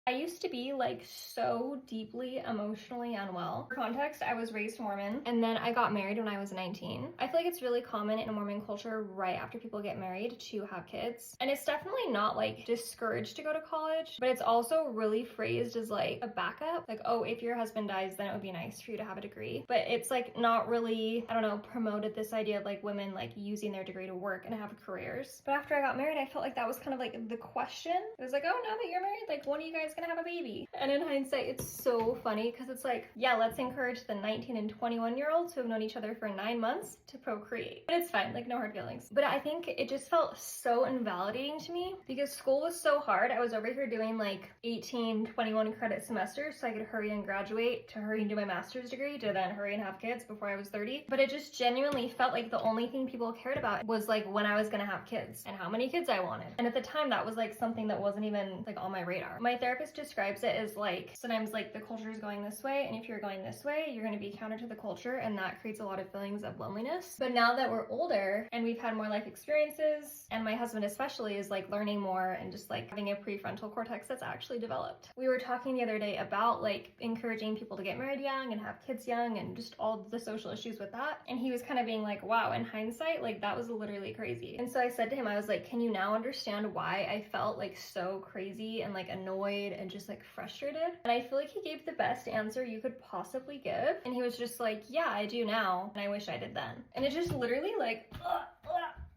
I used to be like so deeply emotionally unwell. For context, I was raised Mormon and then I got married when I was 19. I feel like it's really common in a Mormon culture right after people get married to have kids. And it's definitely not like discouraged to go to college, but it's also really phrased as like a backup. Like, oh, if your husband dies, then it would be nice for you to have a degree. But it's like not really, I don't know, promoted this idea of like women like using their degree to work and have careers. But after I got married, I felt like that was kind of like the question. It was like, oh, now that you're married, like when are you guys gonna have a baby? And in hindsight, it's so funny because it's like, yeah, let's encourage the 19 and 21-year-olds who have known each other for 9 months to procreate. But it's fine, like no hard feelings. But I think it just felt so invalidating to me because school was so hard. I was over here doing like 18, 21 credit semesters so I could hurry and graduate, to hurry and do my master's degree, to then hurry and have kids before I was 30. But it just genuinely felt like the only thing people cared about was like when I was gonna have kids and how many kids I wanted. And at the time that was like something that wasn't even like on my radar. My therapist describes it as like sometimes like the culture is going this way, and if you're going this way, you're going to be counter to the culture, and that creates a lot of feelings of loneliness. But now that we're older and we've had more life experiences, and my husband especially is like learning more and just like having a prefrontal cortex that's actually developed. We were talking the other day about like encouraging people to get married young and have kids young and just all the social issues with that. And he was kind of being like, wow, in hindsight, like that was literally crazy. And so I said to him, I was like, can you now understand why I felt like so crazy and like annoyed and just like frustrated? And I feel like he gave the best answer you could possibly give. And he was just like, yeah, I do now, and I wish I did then. And it just literally like,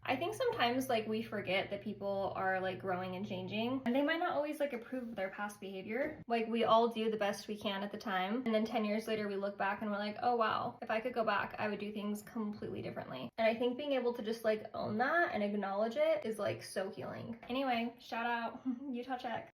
I think sometimes like we forget that people are like growing and changing, and they might not always like approve of their past behavior. Like we all do the best we can at the time, and then 10 years later we look back and we're like, oh wow, if I could go back, I would do things completely differently. And I think being able to just like own that and acknowledge it is like so healing. Anyway, shout out Utah Check.